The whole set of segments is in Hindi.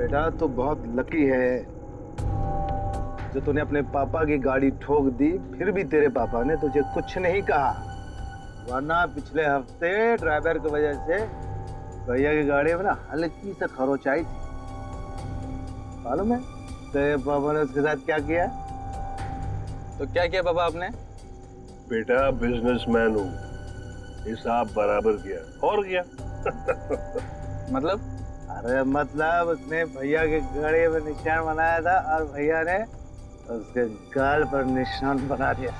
बेटा तू बहुत लकी है जो तूने अपने पापा की गाड़ी ठोक दी, फिर भी तेरे पापा ने तुझे कुछ नहीं कहा। वरना पिछले हफ्ते ड्राइवर की वजह से भैया की गाड़ी में ना हल्की से खरोच आई थी। मालूम है तेरे पापा ने उसके साथ क्या किया? तो क्या किया पापा आपने? बेटा बिजनेसमैन हूँ, हिसाब बराबर किया और किया। मतलब? अरे मतलब उसने भैया के गाड़ी में निशान बनाया था और भैया ने उसके गाल पर निशान बना दिया।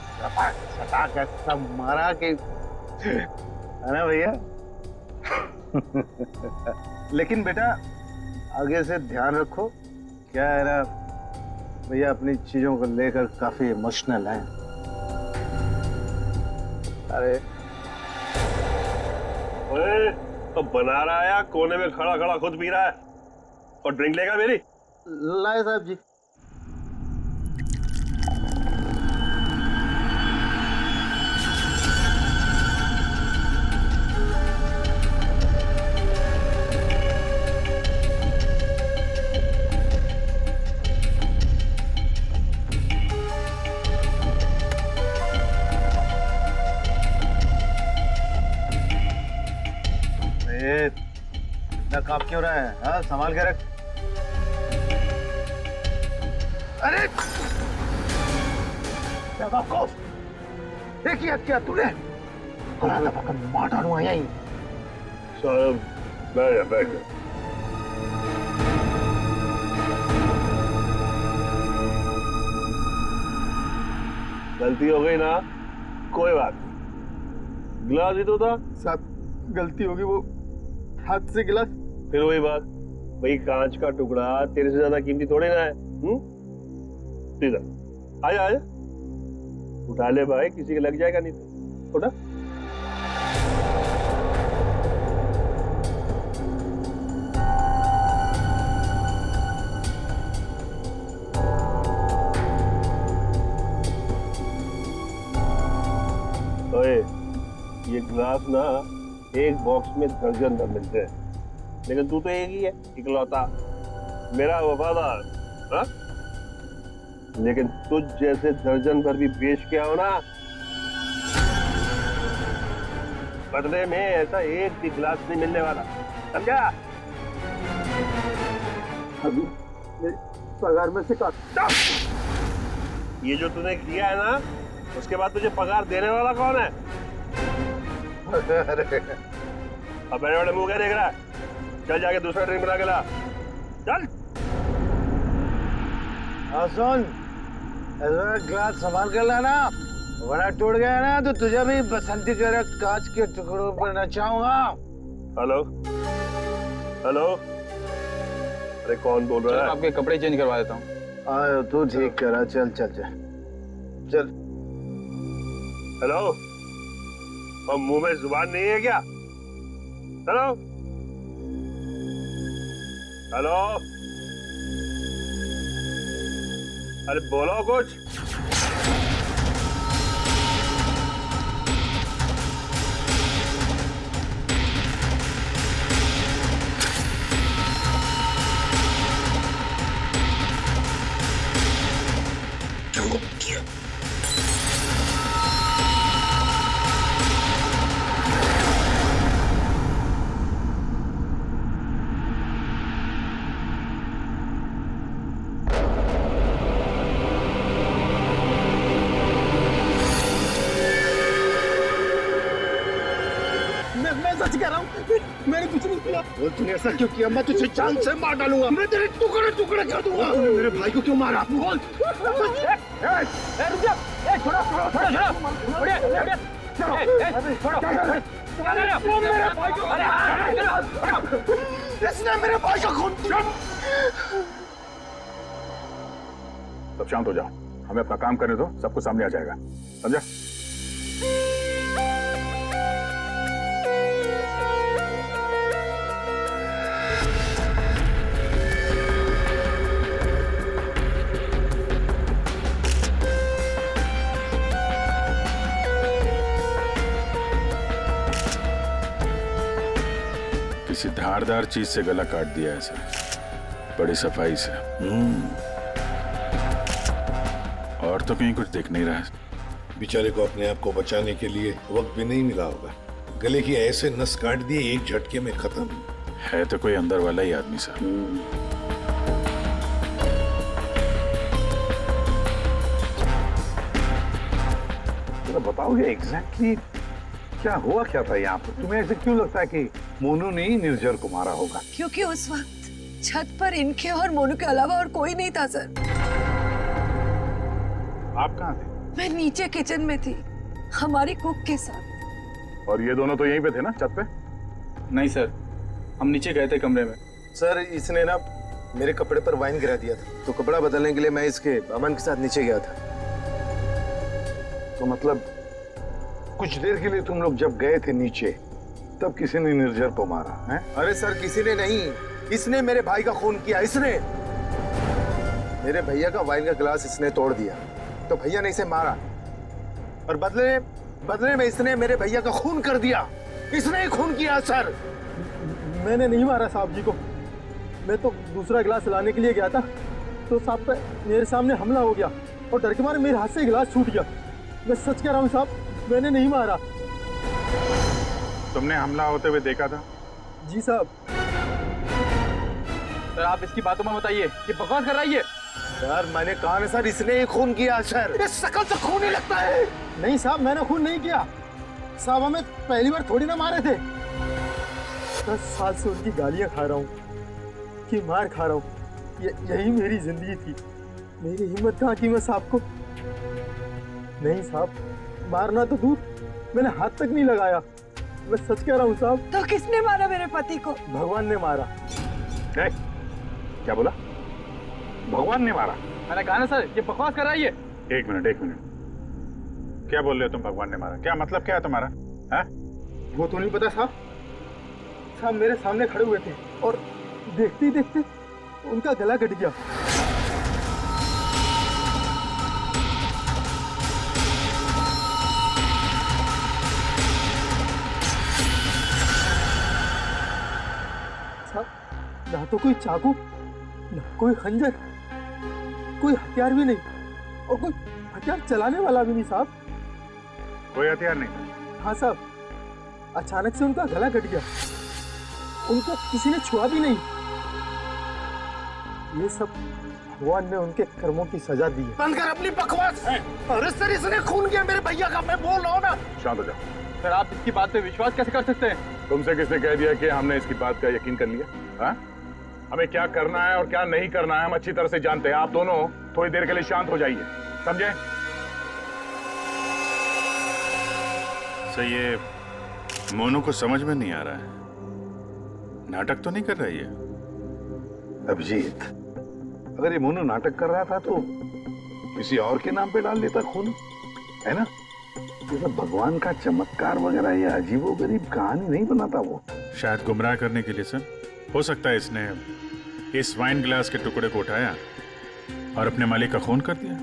सटा के सब मारा कि है ना भैया? लेकिन बेटा आगे से ध्यान रखो, क्या है ना भैया अपनी चीजों को लेकर काफी इमोशनल हैं। अरे ओए, तो बना रहा है या कोने में खड़ा खड़ा खुद पी रहा है? और ड्रिंक लेगा मेरी? लाए साहब जी। इतना कांप क्यों रहा है? हाँ संभाल के रख। अरे बेवकूफ, देखिए क्या तूने मार डालूंगा यहीं। साहब बैठ जा। गलती हो गई ना, कोई बात नहीं, गिलास ही तो था। साहब गलती होगी, वो हाथ से गिलास। फिर वही बात, भाई कांच का टुकड़ा तेरे से ज्यादा कीमती थोड़े ना है। सीधा आजा आजा, उठा ले भाई, किसी के लग जाएगा नहीं तो। उठा। ओए, ये ग्लास ना एक बॉक्स में दर्जन भर मिलते हैं, लेकिन तू तो एक ही है, इकलौता मेरा वफादार। हाँ? लेकिन तुझ जैसे दर्जन भर भी बेच के आओ ना, बदले में ऐसा एक भी गिलास नहीं मिलने वाला, समझा? अभी मेरे पगार में से काट। ये जो तूने किया है ना, उसके बाद तुझे पगार देने वाला कौन है? अरे अब बड़े बड़े मुंह क्या देख रहा है? चल जाके दूसरा ड्रिंक बना के ला, चल। हाँ सुन, ग्लास संभाल कर लाना, वरना टूट गया ना तो तुझे भी बसंती के कांच के टुकड़ों पर नचाऊंगा। हेलो हेलो, अरे कौन बोल रहा है? आपके कपड़े चेंज करवा देता हूँ। आयो तू ठीक करा, चल चल चल चल। हेलो, और मुंह में जुबान नहीं है क्या? हेलो हेलो, अरे बोलो कुछ। मैं सच कह रहा हूँ, मैंने कुछ नहीं किया। बोल तूने ऐसा क्यों किया? मैं तुझे जान से मार डालूंगा, मैं तेरे टुकड़े टुकड़े कर दूंगा। तूने मेरे भाई को क्यों मारा? बोल। रुक जा, छोड़ो छोड़ो छोड़ो छोड़ो, बढ़िया बढ़िया, इसने मेरे भाई का खून किया। सब शांत हो जाओ, हमें अपना काम करने दो, सब कुछ सामने आ जाएगा, समझा? किसी धारदार चीज से गला काट दिया है सर। बड़ी सफाई से। और तो कहीं कुछ दिख नहीं रहा है। बेचारे को अपने आप को बचाने के लिए वक्त भी नहीं मिला होगा। गले की ऐसे नस काट दिए एक झटके में खत्म। है तो कोई अंदर वाला ही आदमी साहब। जरा बताओगे एग्जैक्टली क्या हुआ क्या था यहाँ पर? तुम्हें ऐसे क्यों लगता है कि मोनू ने ही निर्जर को मारा होगा? क्योंकि उस वक्त छत पर इनके और मोनू के अलावा और कोई नहीं था सर। आप कहाँ थे? मैं नीचे किचन में थी हमारी कुक के साथ। और ये दोनों तो यहीं पे थे ना, छत पे? नहीं सर, हम नीचे गए थे कमरे में। सर इसने ना मेरे कपड़े पर वाइन गिरा दिया था, तो कपड़ा बदलने के लिए मैं इसके अमन के साथ नीचे गया था। तो मतलब कुछ देर के लिए तुम लोग जब गए थे नीचे तब किसी ने निर्जर को मारा है? अरे सर किसी ने नहीं, इसने मेरे भाई का खून किया। इसने मेरे भैया का वाइन का गिलास इसने तोड़ दिया, तो भैया ने इसे मारा और बदले में इसने मेरे भैया का खून कर दिया। इसने ही खून किया सर। मैंने नहीं मारा साहब जी को। मैं तो दूसरा गिलास लाने के लिए गया था तो साहब पे मेरे सामने हमला हो गया और डर के मारे मेरे हाथ से गिलास छूट गया। मैं सच कह रहा हूँ साहब, मैंने नहीं मारा। तुमने हमला होते हुए देखा था? जी साहब। सर आप इसकी बातों में बताइए, ये बकवास कर रही है। सर मैंने कहा ना सर, इसने ही खून किया सर। इस शकल से खून ही लगता है। नहीं साहब, मैंने खून नहीं किया साहब। हमें पहली बार थोड़ी ना मारे थे। 10 साल से उनकी गालियां खा रहा हूँ कि मार खा रहा हूँ। यही मेरी जिंदगी थी। मेरी हिम्मत कहाँ की मैं साहब को। नहीं साहब, मारना तो दूर, मैंने हाथ तक नहीं लगाया। मैं सच कह रहा हूँ साहब। तो किसने मारा मेरे पति को? भगवान ने मारा। क्या बोला? भगवान ने मारा? मैंने कहा ना सर, ये बकवास कर रही है। एक मिनट, क्या बोल रहे हो तुम? भगवान ने मारा? क्या मतलब क्या है तुम्हारा? है? वो तो नहीं पता साहब। साहब मेरे सामने खड़े हुए थे और देखते ही देखते उनका गला कट गया। साहब ना तो कोई चाकू, ना कोई खंजर, कोई हथियार भी नहीं और कोई हथियार चलाने वाला भी नहीं साहब। कोई हथियार नहीं था? हाँ साहब, अचानक से उनका गला कट गया। उनको किसी ने छुआ भी नहीं। ये सब भगवान ने उनके कर्मों की सजा दी है। बंद कर अपनी बकवास। अरे सर इसने खून किया मेरे भैया का, मैं बोल रहा हूँ ना। शांत हो जाओ। सर आप इसकी बात पे विश्वास कैसे कर सकते हैं? तुमसे किसने कह दिया कि हमने इसकी बात का यकीन कर लिया? हाँ? हमें क्या करना है और क्या नहीं करना है हम अच्छी तरह से जानते हैं। आप दोनों थोड़ी देर के लिए शांत हो जाइए, समझे? सर ये मोनू को समझ में नहीं आ रहा है, नाटक तो नहीं कर रही है? अभिजीत, अगर ये मोनू नाटक कर रहा था तो किसी और के नाम पे डाल देता खून, है ना? ये सब भगवान का चमत्कार वगैरह ये अजीबोगरीब कहानी नहीं बनाता वो। शायद गुमराह करने के लिए सर। हो सकता है इसने इस वाइन ग्लास के टुकड़े को उठाया और अपने मालिक का खून कर दिया।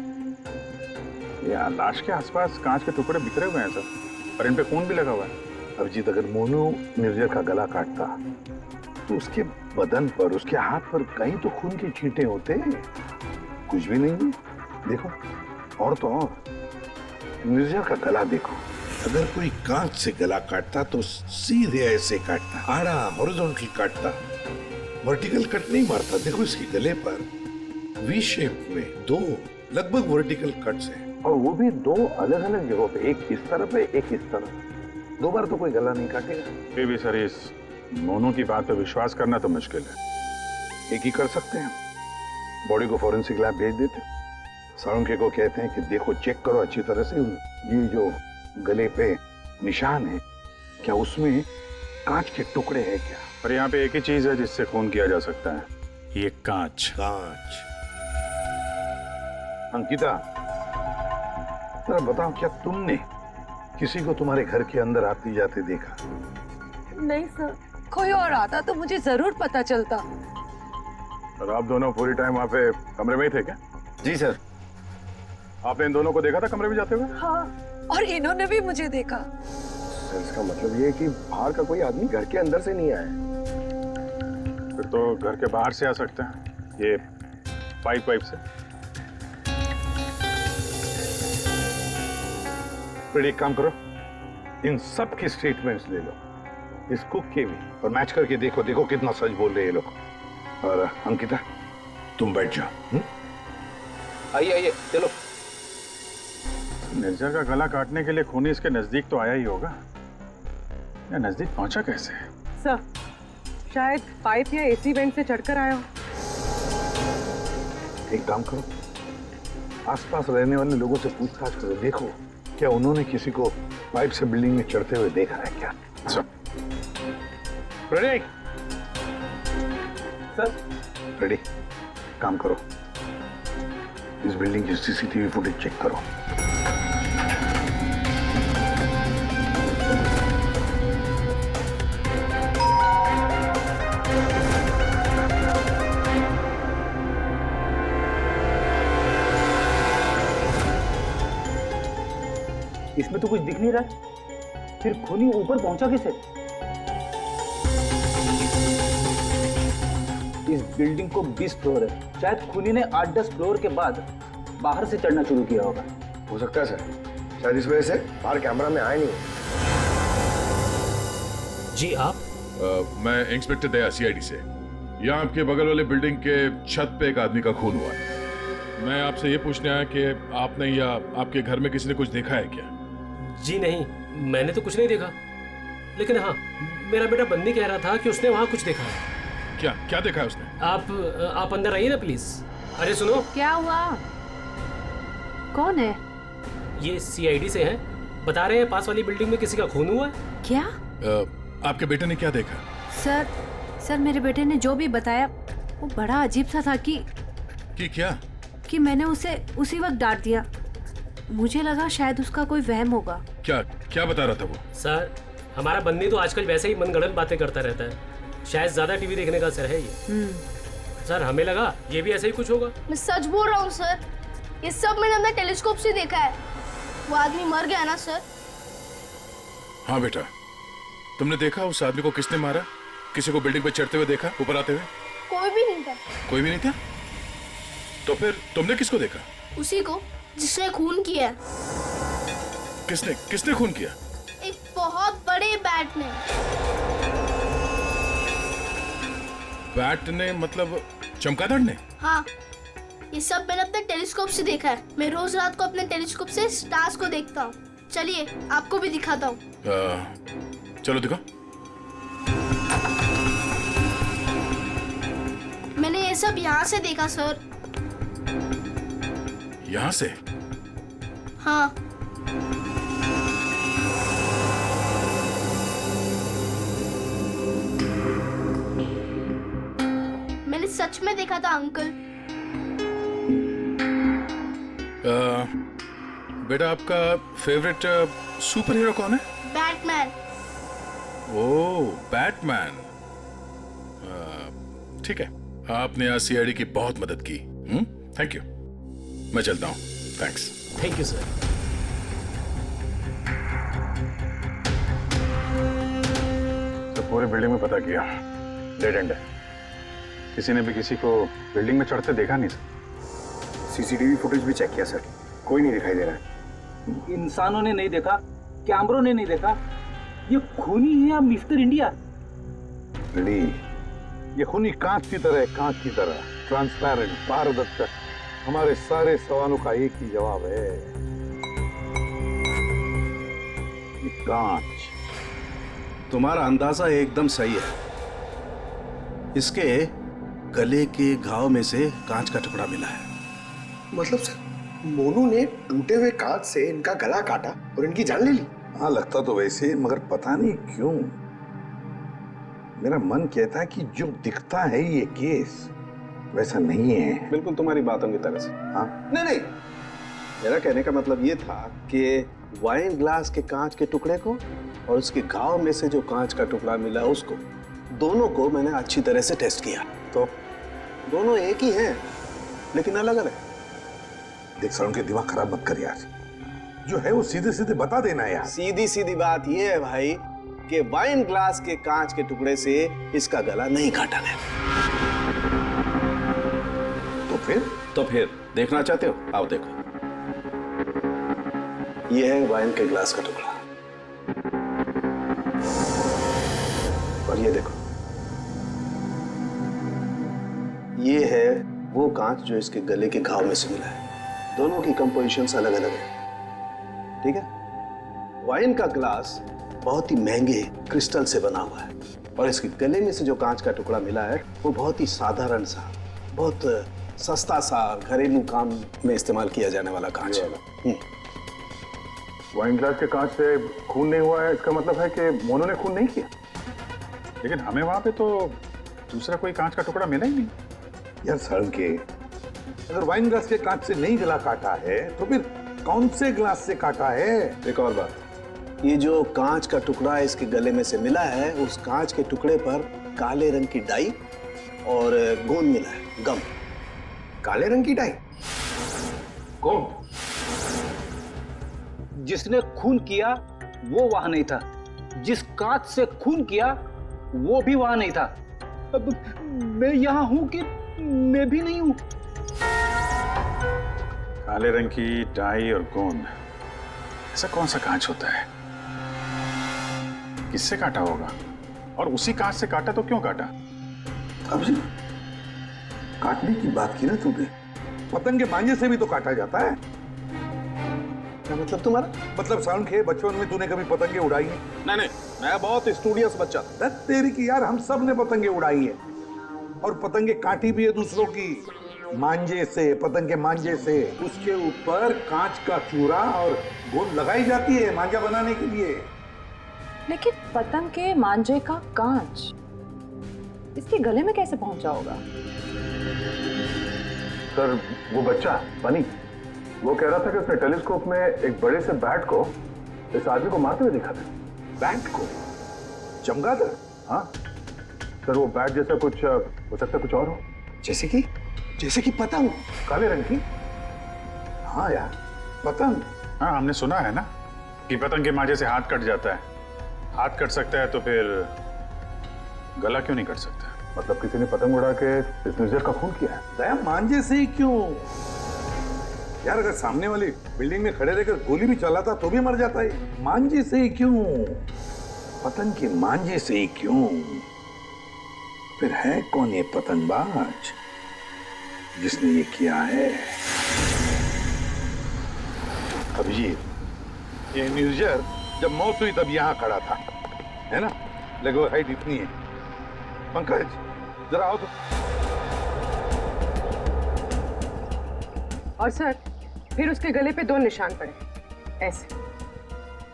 यहाँ लाश के आसपास कांच के टुकड़े बिखरे हुए हैं सर, और इन पे खून भी लगा हुआ है। अभिजीत, अगर मोनू निर्जर का गला काटता तो उसके बदन पर, उसके हाथ पर कहीं तो खून के छींटे होते। कुछ भी नहीं। देखो, और तो और निर्जर का गला देखो। अगर कोई कांच से गला काटता तो सीधे ऐसे काटता, आड़ा हॉरिजॉन्टल काटता, वर्टिकल कट नहीं मारता। देखो इसके गले पर वी शेप में 2 लगभग वर्टिकल कट्स हैं, और वो भी 2 अलग अलग जगहों पे, एक इस तरफ है एक इस तरफ। 2 बार तो कोई गला नहीं काटेगा। फिर भी सर इस मोनू की बात पे विश्वास करना तो मुश्किल है। एक ही कर सकते हैं, बॉडी को फॉरेंसिक लैब भेज देते। साळुंखे को कहते हैं कि देखो, चेक करो अच्छी तरह से, ये जो गले पे निशान है, क्या उसमें कांच के टुकड़े हैं क्या? पर यहाँ पे एक ही चीज है जिससे खून किया जा सकता है, ये कांच। कांच। अंकिता, जरा बताओ, क्या तुमने किसी को तुम्हारे घर के अंदर आती जाते देखा? नहीं सर, कोई और आता तो मुझे जरूर पता चलता। और आप दोनों पूरी टाइम वहाँ पे कमरे में ही थे क्या? जी सर। आपने इन दोनों को देखा था कमरे में जाते हुए? हाँ, और इन्होंने भी मुझे देखा। इसका मतलब ये है कि बाहर का कोई आदमी घर के अंदर से नहीं आया। फिर तो घर के बाहर से आ सकते हैं। ये पाइप से। फिर एक काम करो, इन सब की स्टेटमेंट्स ले लो, इस कुक के भी, और मैच करके देखो देखो कितना सच बोल रहे हैं ये लोग। और अंकिता तुम बैठ जाओ। आइए आइए चलो। निर्जर का गला काटने के लिए खूनी इसके नजदीक तो आया ही होगा, या नजदीक पहुंचा कैसे? सर, शायद पाइप या एसी वेंट से चढ़कर आया हो। एक काम करो, आसपास रहने वाले लोगों से पूछताछ करो, देखो क्या उन्होंने किसी को पाइप से बिल्डिंग में चढ़ते हुए देखा है क्या? रेडी? Sir ready? काम करो, इस बिल्डिंग की सीसीटीवी फुटेज चेक करो। इसमें तो कुछ दिख नहीं रहा, फिर खूनी ऊपर पहुंचा कैसे? इस बिल्डिंग को 20 फ्लोर है, शायद खूनी ने 8-10 फ्लोर के बाद बाहर से चढ़ना शुरू किया होगा। हो सकता है सर, शायद इस वजह से बाहर कैमरा में आए नहीं। जी आप? मैं इंस्पेक्टर दया सीआईडी से। यहाँ आपके बगल वाले बिल्डिंग के छत पे एक आदमी का खून हुआ है। मैं आपसे ये पूछने आया कि आपने या आपके घर में किसी ने कुछ देखा है क्या? जी नहीं, मैंने तो कुछ नहीं देखा, लेकिन हाँ, मेरा बेटा बंदी कह रहा था कि उसने वहाँ कुछ देखा है। क्या क्या देखा है उसने? आप अंदर आइए ना प्लीज। अरे सुनो, क्या हुआ? कौन है? ये सीआईडी से हैं, बता रहे हैं पास वाली बिल्डिंग में किसी का खून हुआ है। क्या? आपके बेटे ने क्या देखा? सर मेरे बेटे ने जो भी बताया वो बड़ा अजीब सा था कि क्या? कि मैंने उसे उसी वक्त डांट दिया। मुझे लगा शायद उसका कोई वहम होगा। क्या बता रहा था वो? सर, हमारा बंदी तो आजकल वैसे ही मनगढ़ंत बातें करता रहता है, शायद ज्यादा टीवी देखने का असर है ये। सर, हमें लगा ये भी ऐसे ही कुछ होगा। मैं सच बोल रहा हूँ सर, ये सब मैंने अपने टेलीस्कोप से देखा है। वो आदमी मर गया ना सर। हाँ बेटा, तुमने देखा उस आदमी को किसने मारा? किसी को बिल्डिंग पे चढ़ते हुए देखा, ऊपर आते हुए? कोई भी नहीं था। कोई भी नहीं था? तो फिर तुमने किसको देखा? उसी को जिसने खून किया। किसने खून किया? एक बहुत बड़े बैट ने। बैट ने मतलब चमगादड़ ने? हाँ, ये सब मैंने अपने टेलीस्कोप से देखा है। मैं रोज रात को अपने टेलीस्कोप से स्टार्स को देखता हूँ। चलिए आपको भी दिखाता हूँ। चलो दिखाओ। मैंने ये सब यहाँ से देखा सर। यहाँ से? हाँ। मैंने सच में देखा था अंकल। बेटा, आपका फेवरेट सुपर हीरो कौन है? बैटमैन। ओह, बैटमैन। ठीक है, आपने आज सीआईडी की बहुत मदद की। Thank you. मैं चलता हूँ। थैंक्स। Thank you sir. तो पूरे बिल्डिंग में पता किया, डेड एंड है। किसी ने भी किसी को बिल्डिंग में चढ़ते देखा नहीं सर। सीसीटीवी फुटेज भी चेक किया सर, कोई नहीं दिखाई दे रहा है। इंसानों ने नहीं देखा, कैमरों ने नहीं देखा। ये खूनी है या मिस्टर इंडिया? रेडी? ये खूनी कांच की तरह है, कांच की तरह ट्रांसपेरेंट, पारदर्शक। हमारे सारे सवालों का एक ही जवाब है, ये कांच। तुम्हारा अंदाजा एकदम सही है। इसके गले के घाव में से कांच का टुकड़ा मिला है। मतलब सर, मोनू ने टूटे हुए कांच से इनका गला काटा और इनकी जान ले ली। हाँ, लगता तो वैसे, मगर पता नहीं क्यों मेरा मन कहता है कि जो दिखता है ये केस वैसा नहीं है। बिल्कुल तुम्हारी बातों की तरह से। हाँ? नहीं, मेरा कहने का मतलब ये था कि वाइन ग्लास के कांच के टुकड़े को और उसके घाव में से जो कांच का टुकड़ा मिला उसको, दोनों को मैंने अच्छी तरह से टेस्ट किया, तो दोनों एक ही हैं, लेकिन अलग अलग। देख सर, उनके दिमाग खराब मत कर यार, जो है वो सीधे सीधे बता देना यार। सीधी सीधी बात ये है भाई कि वाइन ग्लास के कांच के टुकड़े से इसका गला नहीं काटा गया। तो फिर देखना चाहते हो? आओ देखो। ये है वाइन के ग्लास का टुकड़ा, और ये देखो, ये है वो कांच जो इसके गले के घाव में से मिला है। दोनों की कंपोजिशंस अलग अलग है, ठीक है? वाइन का ग्लास बहुत ही महंगे क्रिस्टल से बना हुआ है, और इसके गले में से जो कांच का टुकड़ा मिला है वो बहुत ही साधारण सा, बहुत सस्ता सा, घरेलू काम में इस्तेमाल किया जाने वाला कांच है। वाइन ग्लास के कांच से खून नहीं हुआ है, इसका मतलब है कि मोनू ने खून नहीं किया। लेकिन हमें वहां पे तो दूसरा कोई कांच का टुकड़ा मिला ही नहीं। यार सड़न के, अगर वाइन ग्लास के कांच से नहीं गला काटा है तो फिर कौन से ग्लास से काटा है? एक और बात, ये जो कांच का टुकड़ा इसके गले में से मिला है, उस कांच के टुकड़े पर काले रंग की डाई और गोंद मिला है, गम। काले रंग की डाई? कौन? जिसने खून किया वो वहां नहीं था, जिस कांच से खून किया वो भी वहां नहीं था। अब मैं यहां हूं कि मैं भी नहीं हूं। काले रंग की डाई और गोंद, ऐसा कौन सा कांच होता है? किससे काटा होगा? और उसी कांच से काटा तो क्यों काटा? अब जी काटने की बात की ना तुमने, पतंग के मांझे से भी तो काटा जाता है। क्या मतलब तुम्हारा? मतलब साउंड के बचपन में तूने कभी पतंगे उड़ाई है? नहीं, मैं बहुत स्टूडियस बच्चा था। तेरी की यार, हम सब ने पतंगे उड़ाई है, और पतंगे काटी भी है दूसरों की, मांझे से, पतंग के मांझे से। उसके ऊपर कांच का चूरा और गोंद लगाई जाती है मांझा बनाने के लिए। लेकिन पतंग के मांझे का कांच इसके गले में कैसे पहुंचा होगा? सर, वो बच्चा बनी, वो कह रहा था कि उसने टेलीस्कोप में एक बड़े से बैट को इस आदमी को मारते हुए देखा था। बैट को? चमगादड़? हाँ सर, वो बैट जैसा कुछ हो सकता है, कुछ और हो। जैसे कि पतंग काले रंग की? हाँ यार, पतंग। हाँ, हमने सुना है ना कि पतंग के मांझे से हाथ कट जाता है। हाथ कट सकता है तो फिर गला क्यों नहीं कट सकता? मतलब किसी ने पतंग उड़ा के इस निर्जर का खून किया है। दया, मांझे से ही क्यों यार? अगर सामने वाली बिल्डिंग में खड़े रहकर गोली भी चलाता तो भी मर जाता है। मांझे से ही क्यों? पतंग के मांझे से ही क्यों? फिर है कौन ये पतंगबाज जिसने ये किया है? अभिजीत, ये निर्जर जब मौत हुई तब यहां खड़ा था, है ना? लगभग हाइट इतनी है। पंकज, जरा आओ तो। और सर, फिर उसके गले पे 2 निशान पड़े, ऐसे।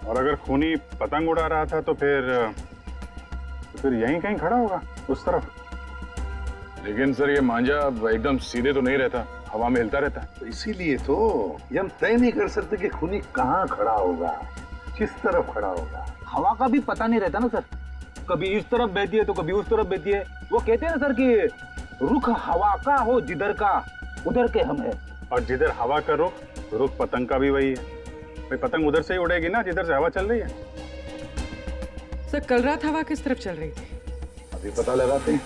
और अगर खूनी पतंग उड़ा रहा था तो फिर यहीं कहीं खड़ा होगा, उस तरफ। लेकिन सर, ये मांझा एकदम सीधे तो नहीं रहता, हवा में हिलता रहता। तो इसीलिए तो ये हम तय नहीं कर सकते कि खूनी कहाँ खड़ा होगा, किस तरफ खड़ा होगा। हवा का भी पता नहीं रहता ना सर, कभी इस तरफ बहती है तो कभी उस तरफ बहती है। वो कहते हैं ना सर कि रुख हवा का हो जिधर का उधर के हम है। और जिधर हवा का रुख पतंग का भी वही है। भाई, पतंग उधर से ही उड़ेगी ना जिधर से हवा चल रही है। सर, कल रात हवा किस तरफ चल रही थी? अभी पता लगाते हैं।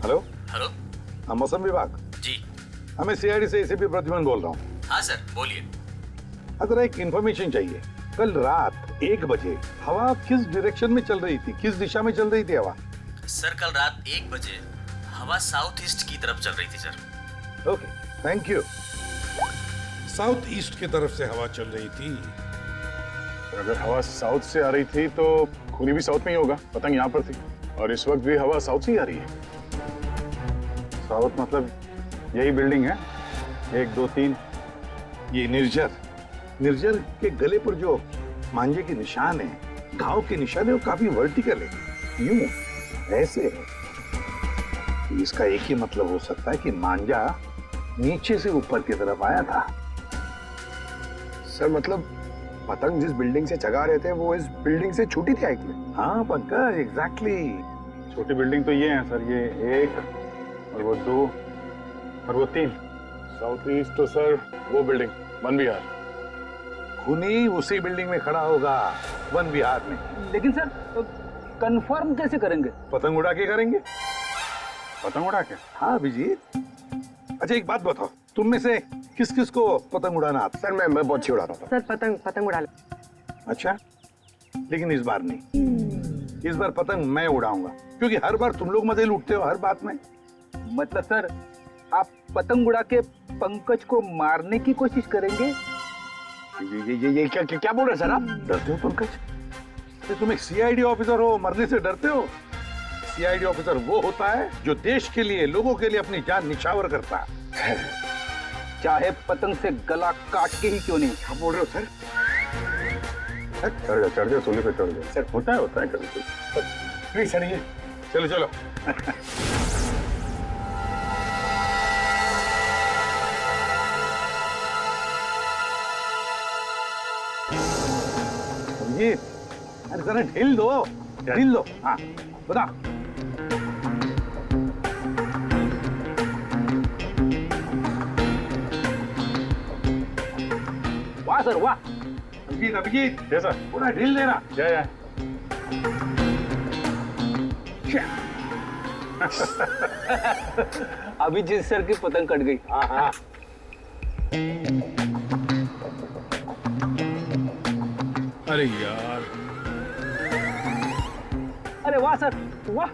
हेलो। हाँ, मौसम विभाग जी। हमें सीआईडी से एसीपी प्रद्युमन बोल रहा हूँ। हाँ सर, बोलिए। अगर एक इन्फॉर्मेशन चाहिए, कल रात 1 बजे हवा किस डायरेक्शन में चल रही थी, किस दिशा में चल रही थी हवा? सर, कल रात 1 बजे हवा साउथ ईस्ट की तरफ चल रही थी sir. Okay, thank you. South east की तरफ से हवा चल रही थी। अगर हवा साउथ से आ रही थी तो खूनी भी साउथ में ही होगा, पतंग यहाँ पर थी, और इस वक्त भी हवा साउथ से ही आ रही है। साउथ मतलब यही बिल्डिंग है, 1 2 3। ये निर्जर के गले पर जो मांझे के निशान है, घाव के निशान है, वो काफी वर्टिकल है, यूं ऐसे है। इसका एक ही मतलब हो सकता है कि मांझा नीचे से ऊपर की तरफ आया था। सर, मतलब पतंग जिस बिल्डिंग से चगा रहे थे वो इस बिल्डिंग से छोटी थी हाइट में? हाँ पंकज, एग्जैक्टली। छोटी बिल्डिंग तो ये है सर, ये 1 और वो 2 और वो 3। साउथ ईस्ट तो सर वो बिल्डिंग वन विहार। खूनी उसी बिल्डिंग में खड़ा होगा, वन विहार में। लेकिन सर, कंफर्म कैसे करेंगे? पतंग उड़ा के करेंगे। पतंग उड़ा के? हाँ अभिजीत। अच्छा एक बात बताओ, तुम में से किस किस को पतंग उड़ाना आता? सर मैं बहुत अच्छी उड़ाता था। सर पतंग उड़ा लो। अच्छा, लेकिन इस बार नहीं। इस बार पतंग मैं उड़ाऊंगा, क्योंकि हर बार तुम लोग मजे लूटते हो हर बात में। मतलब सर आप पतंग उड़ा के पंकज को मारने की कोशिश करेंगे? ये क्या बोल रहे सर आप? डरते हो पंकज? तुम एक सीआईडी ऑफिसर हो, मरने से डरते हो? सीआईडी ऑफिसर वो होता है जो देश के लिए, लोगों के लिए अपनी जान निछावर करता है। चाहे पतंग से गला काट के ही क्यों नहीं। क्या बोल रहे हो सर? चढ़ जाओ सोले पे, चढ़ जाओ सर। होता है कभी कभी। प्लीज सर, ये चलो। ये अरे जरा ढील दो। हाँ बता। वाह सर वाह। अभिजीत जैसा पूरा ढील देना। जय अभिजीत सर की पतंग कट गई। हाँ। अरे यार, अरे वाह सर वाह।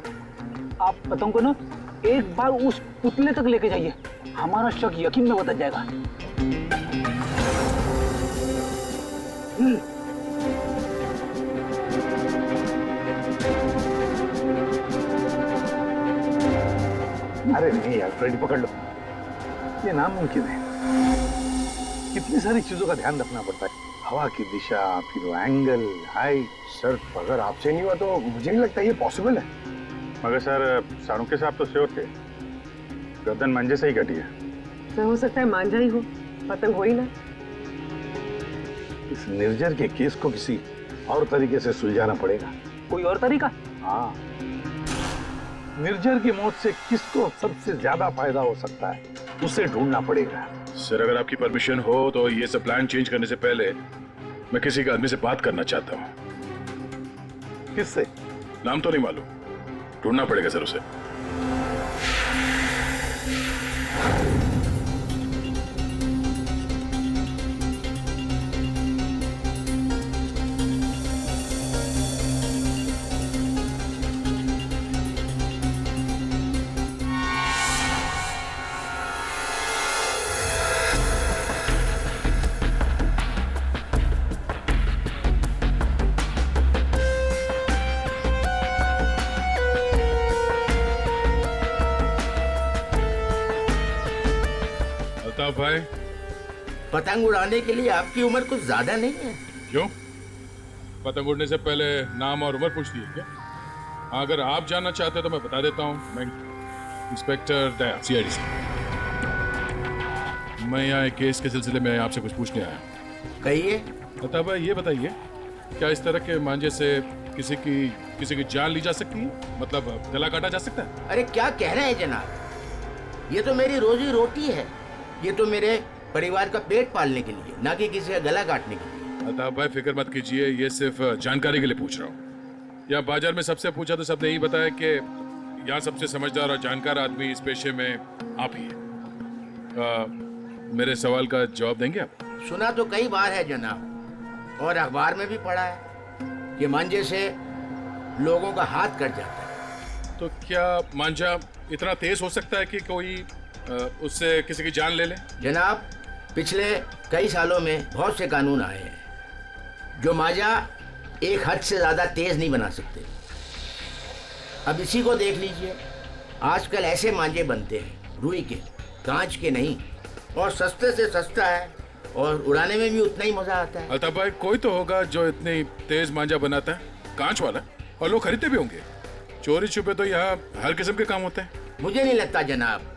आप पतंग को ना एक बार उस पुतले तक लेके जाइए, हमारा शक यकीन में बदल जाएगा। अरे नहीं यार, फ्रेडी पकड़ लो। ये नामुमकिन है। कितनी सारी चीजों का ध्यान रखना पड़ता है, हवा की दिशा, फिर वो एंगल, हाइट। सर अगर आपसे नहीं हुआ तो मुझे नहीं लगता ये पॉसिबल है। मगर सर सारुके साहब तो श्योर थे, गर्दन मंजे से ही कटी है। सर हो सकता है मांझा ही हो, पतंग हो ही ना। इस निर्जर के केस को किसी और तरीके से सुलझाना पड़ेगा। कोई और तरीका? हाँ, निर्जर की मौत से किसको सबसे ज्यादा फायदा हो सकता है, उसे ढूंढना पड़ेगा। सर अगर आपकी परमिशन हो तो ये सब प्लान चेंज करने से पहले मैं किसी के आदमी से बात करना चाहता हूँ। किससे? नाम तो नहीं मालूम, ढूंढना पड़ेगा सर उसे। भाई, पतंग उड़ाने के लिए आपकी उम्र कुछ ज्यादा नहीं है? क्यों? पतंग उड़ने से पहले नाम और उम्र पूछती है क्या? अगर आप जानना चाहते हैं तो मैं बता देता हूँ। मैं इंस्पेक्टर दया, सीआईडी से। मैं यहाँ एक केस के सिलसिले में आपसे कुछ पूछने आया। कहिए। लता भाई ये बताइए, क्या इस तरह के मांझे से किसी की जान ली जा सकती है? मतलब गला काटा जा सकता है? अरे क्या कह रहे हैं जनाब, ये तो मेरी रोजी रोटी है, ये तो मेरे परिवार का पेट पालने के लिए, ना कि किसी का गला काटने के लिए। लता भाई फिक्र मत कीजिए, ये सिर्फ जानकारी के लिए पूछ रहा हूँ। यहाँ बाजार में सबसे पूछा तो सबने यही बताया कि यहाँ सबसे समझदार और जानकार आदमी इस पेशे में आप ही हैं। मेरे सवाल का जवाब देंगे आप? सुना तो कई बार है जनाब, और अखबार में भी पढ़ा है कि मांझे से लोगों का हाथ कट जाता है। तो क्या मांझा इतना तेज हो सकता है कि कोई उससे किसी की जान ले ले? जनाब पिछले कई सालों में बहुत से कानून आए हैं जो मांझा एक हद से ज्यादा तेज नहीं बना सकते। अब इसी को देख लीजिए, आजकल ऐसे मांझे बनते हैं रुई के, कांच के नहीं, और सस्ते से सस्ता है और उड़ाने में भी उतना ही मजा आता है। अल्ताफ भाई कोई तो होगा जो इतनी तेज मांझा बनाता है, कांच वाला, और लोग खरीदते भी होंगे। चोरी छुपे तो यहाँ हर किस्म के काम होते हैं। मुझे नहीं लगता जनाब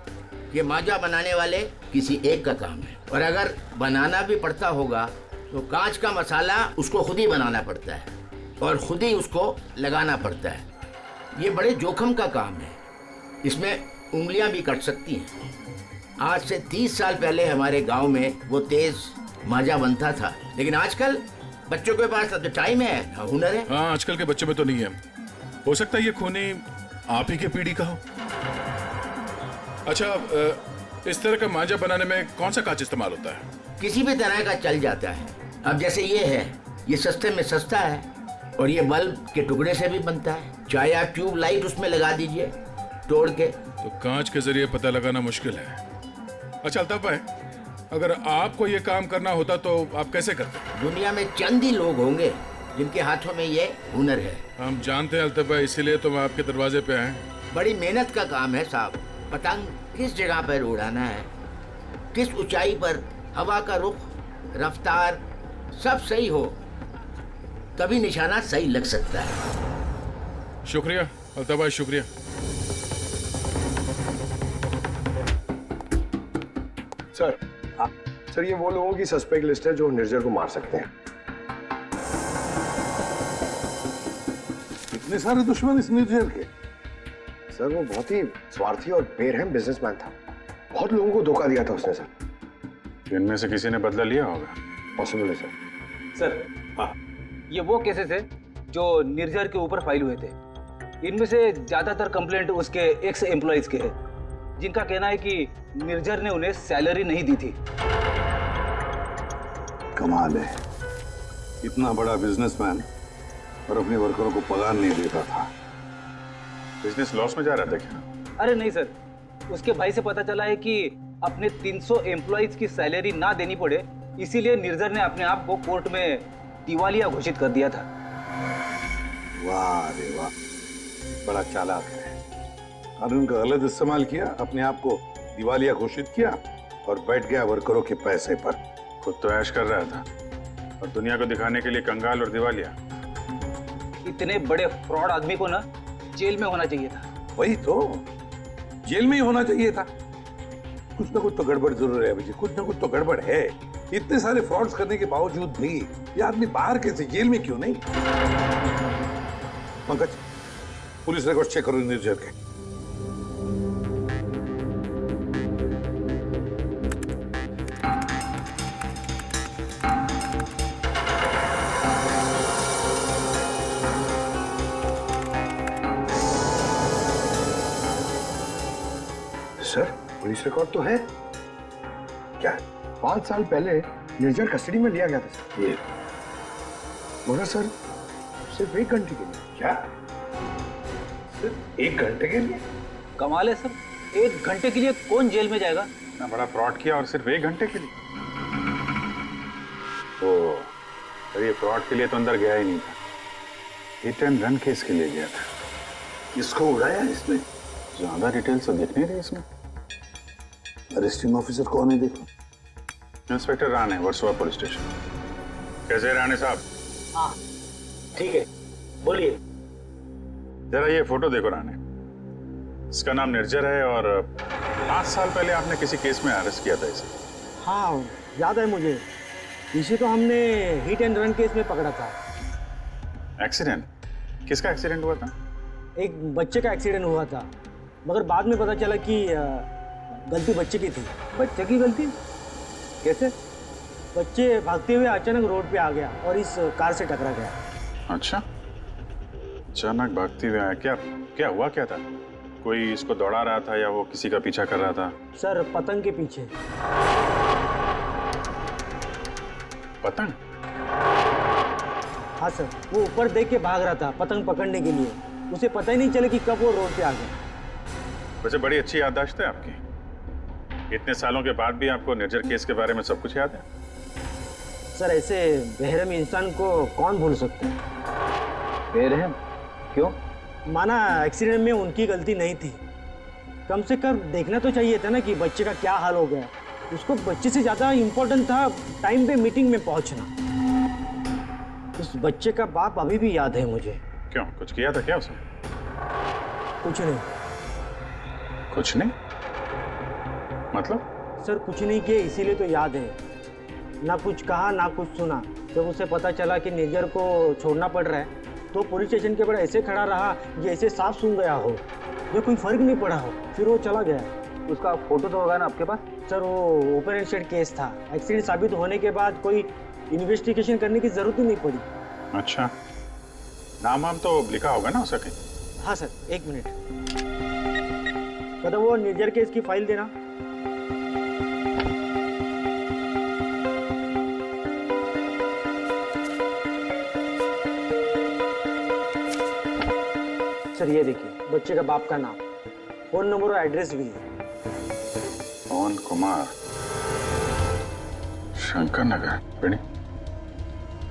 ये मांझा बनाने वाले किसी एक का काम है, और अगर बनाना भी पड़ता होगा तो कांच का मसाला उसको खुद ही बनाना पड़ता है और खुद ही उसको लगाना पड़ता है। ये बड़े जोखिम का काम है, इसमें उंगलियां भी कट सकती हैं। आज से 30 साल पहले हमारे गांव में वो तेज मांझा बनता था, लेकिन आजकल बच्चों के पास तो टाइम है, हुनर है। हाँ, आजकल के बच्चों में तो नहीं है। हो सकता है ये खूनी आप ही के पीढ़ी का हो। अच्छा, इस तरह का मांझा बनाने में कौन सा कांच इस्तेमाल होता है? किसी भी तरह का चल जाता है। अब जैसे ये है, ये सस्ते में सस्ता है और ये बल्ब के टुकड़े से भी बनता है। चाहे आप ट्यूब लाइट उसमें लगा दीजिए तोड़ के। तो कांच के जरिए पता लगाना मुश्किल है। अच्छा अल्ताफ भाई, अगर आपको ये काम करना होता तो आप कैसे करते? दुनिया में चंद ही लोग होंगे जिनके हाथों में ये हुनर है। हम जानते हैं अल्ताफ भाई, इसीलिए तो हम आपके दरवाजे पे आए। बड़ी मेहनत का काम है साहब। पतंग किस जगह पर उड़ाना है, किस ऊंचाई पर, हवा का रुख, रफ्तार सब सही हो तभी निशाना सही लग सकता है। शुक्रिया अल्ताफ भाई, शुक्रिया। सर, सर ये वो लोगों की सस्पेक्ट लिस्ट है जो निर्जर को मार सकते हैं। इतने सारे दुश्मन इस निर्जर के? सर वो बहुत ही स्वार्थी और बेरहम बिजनेसमैन था। बहुत लोगों को धोखा दिया था उसने सर। इनमें से किसी ने बदला लिया होगा। पॉसिबल है सर। सर हाँ, ये वो केसेस है जो निर्जर के ऊपर फाइल हुए थे। इनमें से ज्यादातर कंप्लेंट उसके एक्स एम्प्लॉइज के हैं, जिनका कहना है कि निर्जर ने उन्हें सैलरी नहीं दी थी। कमाल है, इतना बड़ा बिजनेसमैन और अपने वर्करों को पगार नहीं देता था। बिजनेस लॉस में जा रहा था क्या? अरे नहीं सर, उसके भाई से पता चला है कि अपने 300 एम्प्लॉइज की सैलरी ना देनी पड़े, इसीलिए निर्जर ने अपने आप को कोर्ट में दिवालिया घोषित कर दिया था। वाह रे वाह, बड़ा चालाक है। कानून का गलत इस्तेमाल किया, अपने आप को दिवालिया घोषित किया और बैठ गया वर्करों के पैसे पर। खुद तो ऐश कर रहा था और दुनिया को दिखाने के लिए कंगाल और दिवालिया। इतने बड़े फ्रॉड आदमी को ना जेल में होना चाहिए था। वही तो, जेल में ही होना चाहिए था। कुछ ना कुछ तो गड़बड़ जरूर है मुझे, कुछ ना कुछ तो गड़बड़ है। इतने सारे फ्रॉड्स करने के बावजूद भी ये आदमी बाहर कैसे, जेल में क्यों नहीं? पंकज, पुलिस रिकॉर्ड चेक करो निर्जर के। सर पुलिस रिकॉर्ड तो है। क्या 5 साल पहले निर्जर कस्टडी में लिया गया था सर। ये मगर सर सिर्फ 1 घंटे के लिए। क्या सिर्फ 1 घंटे के लिए? कमाल है सर, 1 घंटे के लिए कौन जेल में जाएगा? इतना बड़ा फ्रॉड किया और सिर्फ 1 घंटे के लिए? ओ, तो ये फ्रॉड के लिए तो अंदर गया ही नहीं था, हिट एंड रन केस के लिए गया था। किसको उड़ाया इसने? ज्यादा डिटेल्स तो दिख नहीं रही इसमें। अरेस्टिंग ऑफिसर कौन है देखो? Inspector Rane, Versova police station. कैसे राणे साहब? हाँ ठीक है, बोलिए। जरा ये फोटो देखो राणे, इसका नाम निर्जर है और 5 साल पहले आपने किसी केस में अरेस्ट किया था इसे। हाँ याद है मुझे, इसे तो हमने हिट एंड रन केस में पकड़ा था। एक्सीडेंट? किसका एक्सीडेंट हुआ था? एक बच्चे का एक्सीडेंट हुआ था, मगर बाद में पता चला कि गलती बच्चे की थी। बच्चे की गलती? कैसे? बच्चे भागते हुए अचानक रोड पे आ गया और इस कार से टकरा गया। अच्छा, अचानक भागते हुए आया। क्या क्या हुआ, क्या था? कोई इसको दौड़ा रहा था या वो किसी का पीछा कर रहा था? सर पतंग के पीछे। पतंग? हाँ सर, वो ऊपर देख के भाग रहा था पतंग पकड़ने के लिए। उसे पता ही नहीं चला कि कब वो रोड पे आ गया। वैसे बड़ी अच्छी याददाश्त है आपकी। इतने सालों के बाद भी आपको निर्जर केस के बारे में सब कुछ याद है? सर ऐसे बेरहम इंसान को कौन भूल सकता है? बेरहम? क्यों? माना एक्सीडेंट में उनकी गलती नहीं थी, कम से कम देखना तो चाहिए था ना कि बच्चे का क्या हाल हो गया। उसको बच्चे से ज़्यादा इम्पोर्टेंट था टाइम पे मीटिंग में पहुंचना। उस बच्चे का बाप अभी भी याद है मुझे। क्यों, कुछ किया था क्या उसने? कुछ नहीं। कुछ नहीं? मतलब? सर कुछ नहीं किया, इसीलिए तो याद है। ना कुछ कहा ना कुछ सुना। जब उसे पता चला कि निर्जर को छोड़ना पड़ रहा है तो पुलिस स्टेशन के बाहर ऐसे खड़ा रहा जैसे सांप सूंघ गया हो, जो कोई फर्क नहीं पड़ा हो। फिर वो चला गया। उसका फोटो तो होगा ना आपके पास? सर वो ओपन एंड शेड केस था, एक्सीडेंट साबित होने के बाद कोई इन्वेस्टिगेशन करने की जरूरत ही नहीं पड़ी। अच्छा, नाम वाम तो लिखा होगा ना उसका कहीं? हाँ सर, 1 मिनट। मतलब वो निर्जर केस की फाइल देना। सर ये देखिए, बच्चे का बाप का नाम, फोन नंबर और एड्रेस भी है। पवन कुमार, शंकर नगर। बेटी,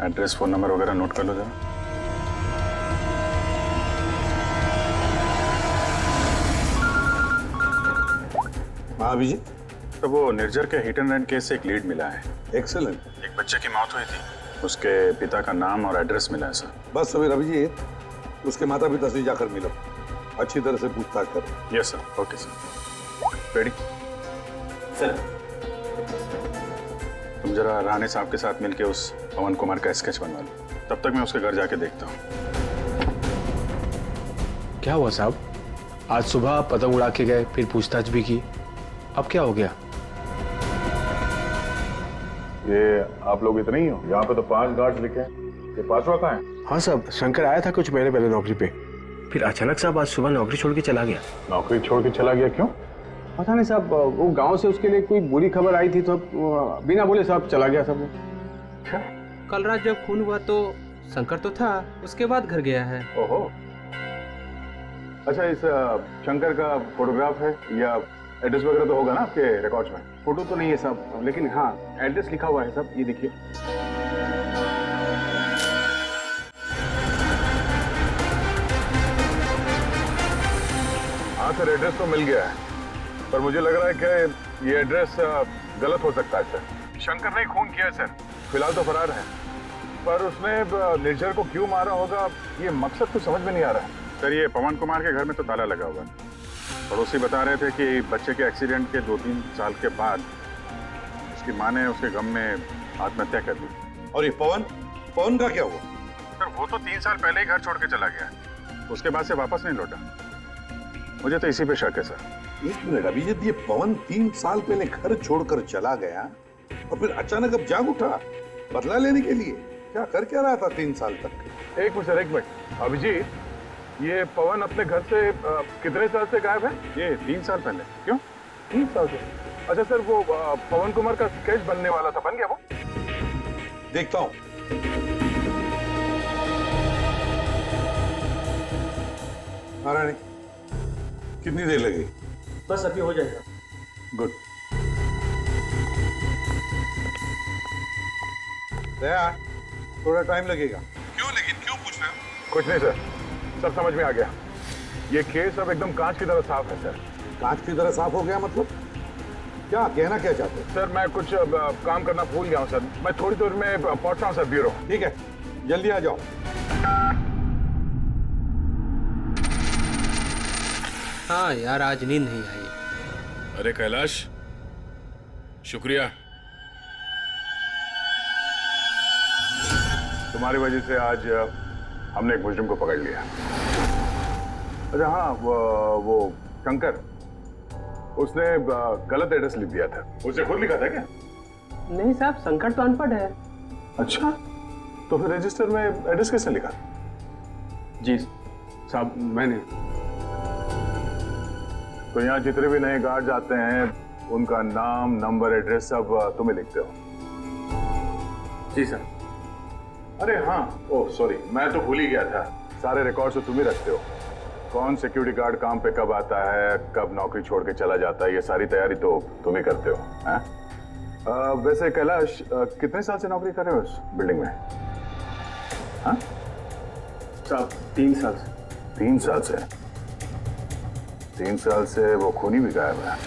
एड्रेस फोन नंबर वगैरह नोट कर लो जरा। हाँ अभिजीत, तो वो निर्जर के हिट एंड रन केस से एक लीड मिला है। एक्सीलेंट। एक बच्चे की मौत हुई थी, उसके पिता का नाम और एड्रेस मिला है सर। बस अभी अभिजीत, उसके माता पिता से जाकर मिलो, अच्छी तरह से पूछताछ करो। Yes sir. Okay sir. Ready sir. तुम जरा राणे साहब के साथ मिलके उस पवन कुमार का स्केच बनवा लो, तब तक मैं उसके घर जाके देखता हूँ। क्या हुआ साहब? आज सुबह आप पतंग उड़ा के गए, फिर पूछताछ भी की, अब क्या हो गया? ये आप लोग इतने ही हो? यहाँ पे तो 5 गार्ड्स लिखे हैं, ये 5वां कहाँ है? हाँ साहब, शंकर आया था कुछ महीने पहले नौकरी पे, फिर अचानक साहब आज सुबह नौकरी छोड़ के चला गया। नौकरी छोड़ के चला गया क्यों? पता नहीं साहब, वो गांव से उसके लिए कोई बुरी खबर आई थी तो बिना बोले साहब चला गया सब। कल रात जब खून हुआ तो शंकर तो था, उसके बाद घर गया है। ओहो, अच्छा इस शंकर का फोटोग्राफ है या एड्रेस वगैरह तो होगा ना आपके रिकॉर्ड्स में? फोटो तो नहीं है साहब, लेकिन हाँ एड्रेस लिखा हुआ है साहब, ये देखिए। हाँ सर, एड्रेस तो मिल गया है, पर मुझे लग रहा है कि ये एड्रेस गलत हो सकता है सर। शंकर ने खून किया है सर, फिलहाल तो फरार है, पर उसने निर्जर को क्यों मारा होगा ये मकसद तो समझ में नहीं आ रहा है। सर ये पवन कुमार के घर में तो ताला लगा हुआ है। पड़ोसी बता रहे थे कि बच्चे के एक्सीडेंट के 2-3 साल के बाद उसकी माँ ने उसके गम में आत्महत्या कर दी। और ये पवन का क्या हुआ? सर वो तो 3 साल पहले ही घर छोड़ के चला गया, उसके बाद से वापस नहीं लौटा। मुझे तो इसी पे शक है सर। एक मिनट अभिजीत, ये पवन 3 साल पहले घर छोड़कर चला गया और फिर अचानक अब जाग उठा बदला लेने के लिए? क्या रहा था 3 साल तक? एक मिनट सर, एक मिनट। अभिजीत, ये पवन अपने घर से कितने साल से गायब है? ये 3 साल पहले। क्यों 3 साल से? अच्छा सर, वो पवन कुमार का स्केच बनने वाला था, बन गया वो? देखता हूँ। नारायणी, कितनी देर लगेगी? बस अभी हो जाएगा। गुड। दया, थोड़ा टाइम लगेगा। क्यों पूछ रहे हो? कुछ नहीं सर, सब समझ में आ गया। ये केस अब एकदम कांच की तरह साफ है सर। कांच की तरह साफ हो गया मतलब? क्या कहना क्या चाहते हैं? सर मैं कुछ काम करना भूल गया हूँ सर, मैं थोड़ी देर में पहुंच रहा हूँ सर ब्यूरो। ठीक है, जल्दी आ जाओ। हाँ यार, आज नींद नहीं आई। अरे कैलाश, शुक्रिया, तुम्हारी वजह से आज हमने एक मुजरिम को पकड़ लिया। अच्छा हाँ, वो शंकर, उसने गलत एड्रेस लिख दिया था। उसे खुद लिखा था क्या? नहीं साहब, शंकर तो अनपढ़ है। अच्छा, तो फिर रजिस्टर में एड्रेस किसने लिखा? जी साहब, मैंने। तो यहाँ जितने भी नए गार्ड आते हैं उनका नाम, नंबर, एड्रेस सब तुम्हें लिखते हो? जी सर। अरे हाँ, ओह सॉरी, मैं तो भूल ही गया था, सारे रिकॉर्ड्स तो तुम ही रखते हो। कौन सिक्योरिटी गार्ड काम पे कब आता है, कब नौकरी छोड़ के चला जाता है, ये सारी तैयारी तो तुम ही करते हो। वैसे कैलाश, कितने साल से नौकरी कर रहे हो इस बिल्डिंग में? हाँ साहब, 3 साल से। 3 साल से? 3 साल से वो खूनी भी गायब है।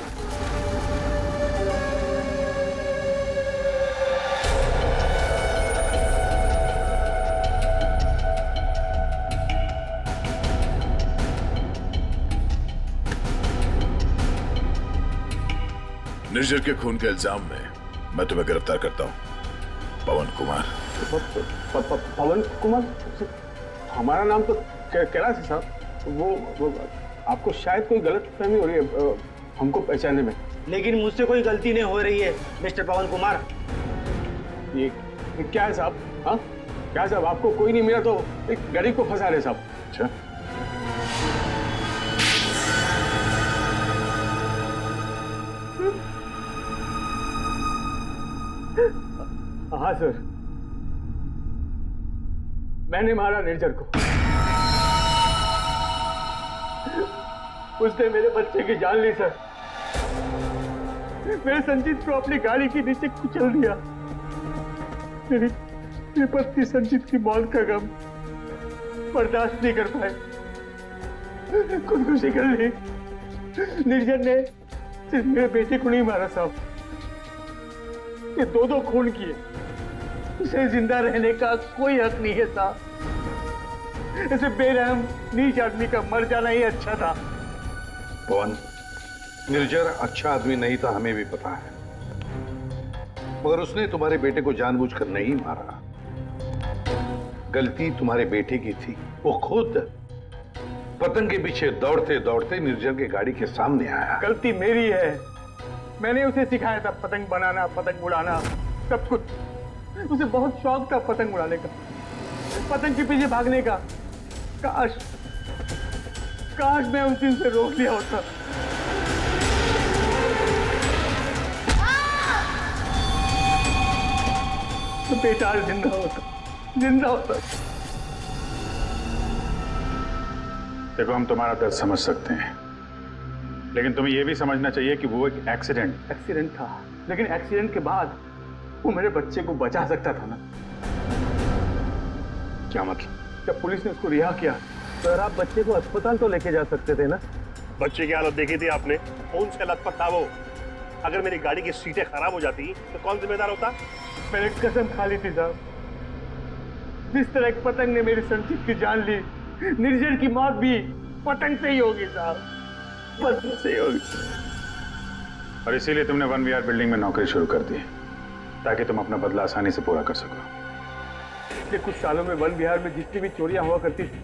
निर्जर के खून के इल्जाम में मैं तुम्हें गिरफ्तार करता हूँ, पवन कुमार। पवन कुमार? हमारा नाम तो कैलाश है साहब। वो आपको शायद कोई गलत फहमी हो रही है हमको पहचानने में। लेकिन मुझसे कोई गलती नहीं हो रही है मिस्टर पवन कुमार। ये क्या है साहब? हाँ क्या साहब, आपको कोई नहीं मिला तो एक गरीब को फंसा रहे साहब। अच्छा, हाँ सर, मैंने मारा निर्जर को। उसने मेरे बच्चे की जान ली सर। मेरे संजीत को अपनी गाड़ी के नीचे कुचल दिया। मेरी पत्नी संजीत की मौत का गम बर्दाश्त नहीं कर पाए, खुदकुशी कर ली। निर्जर ने सिर्फ मेरे बेटे को नहीं मारा साहब, ये दो खून किए। उसे जिंदा रहने का कोई हक नहीं है साहब। ऐसे बेरहम नीच आदमी का मर जाना ही अच्छा था। पवन, निर्जर अच्छा आदमी नहीं था, हमें भी पता है, मगर उसने तुम्हारे बेटे को जानबूझकर नहीं मारा। गलती तुम्हारे बेटे की थी। वो खुद पतंग के पीछे दौड़ते दौड़ते निर्जर की गाड़ी के सामने आया। गलती मेरी है। मैंने उसे सिखाया था पतंग बनाना, पतंग उड़ाना, सब कुछ। उसे बहुत शौक था पतंग उड़ाने का, पतंग के पीछे भागने का। काश मैं उस दिन से रोक लिया होता। तो बेटा जिंदा होता। देखो, हम तुम्हारा दर्द समझ सकते हैं, लेकिन तुम्हें यह भी समझना चाहिए कि वो एक एक्सीडेंट था, लेकिन एक्सीडेंट के बाद वो मेरे बच्चे को बचा सकता था ना। क्या मतलब? जब पुलिस ने उसको रिहा किया, सर आप बच्चे को अस्पताल तो लेके जा सकते थे ना। बच्चे की हालत देखी थी आपने, कौन सा लथपथ था वो? अगर मेरी गाड़ी की सीटें खराब हो जाती तो कौन जिम्मेदार होता? मैंने कसम खा ली थी साहब, जिस तरह एक पतंग ने मेरी संजीत की जान ली, निर्जर की मौत भी पतंग से ही होगी साहब, पतंग से ही होगी। और इसीलिए तुमने 1VR बिल्डिंग में नौकरी शुरू कर दी, ताकि तुम अपना बदला आसानी से पूरा कर सको। पिछले कुछ सालों में 1VR में जितनी भी चोरियां हुआ करती थी,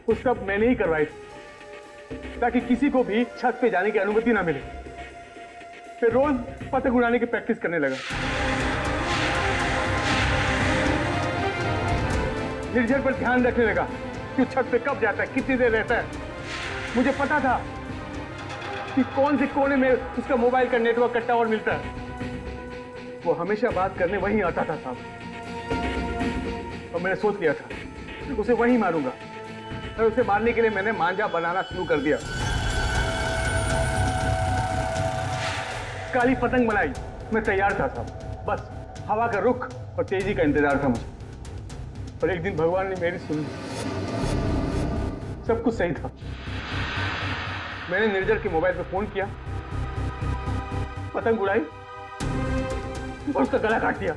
वो सब मैंने ही करवाई थी, ताकि किसी को भी छत पे जाने की अनुमति ना मिले। फिर रोज पतंग उड़ाने की प्रैक्टिस करने लगा। निर्जर पर ध्यान रखने लगा कि छत पे कब जाता है, कितनी देर रहता है। मुझे पता था कि कौन से कोने में उसका मोबाइल का नेटवर्क का टावर मिलता है। वो हमेशा बात करने वहीं आता था साहब, और मैंने सोच लिया था उसे वहीं मारूंगा। और उसे मारने के लिए मैंने मांझा बनाना शुरू कर दिया। काली पतंग बनाई, मैं तैयार था साहब, बस हवा का रुख और तेजी का इंतजार था मुझे। और एक दिन भगवान ने मेरी सुनी, सब कुछ सही था। मैंने निर्जर के मोबाइल पे फोन किया, पतंग उड़ाई और उसका गला काट दिया।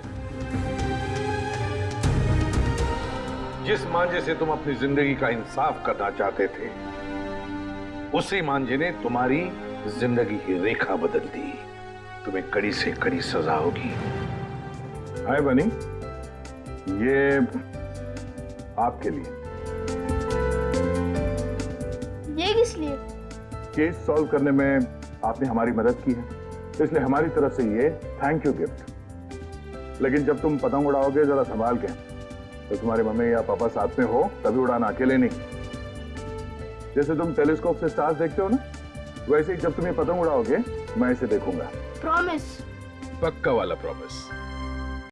जिस मांझे से तुम अपनी जिंदगी का इंसाफ करना चाहते थे, उसी मांझे ने तुम्हारी जिंदगी की रेखा बदल दी। तुम्हें कड़ी से कड़ी सजा होगी। हाय बनी, ये आपके लिए। ये किस लिए? केस सॉल्व करने में आपने हमारी मदद की है, इसलिए हमारी तरफ से ये थैंक यू गिफ्ट। लेकिन जब तुम पतंग उड़ाओगे जरा संभाल के, तो तुम्हारे मम्मी या पापा साथ में हो तभी उड़ाना, अकेले नहीं। जैसे तुम टेलीस्कोप से स्टार्स देखते हो ना, वैसे ही जब तुम ये पतंग उड़ाओगे मैं इसे देखूंगा। प्रॉमिस? पक्का वाला प्रॉमिस।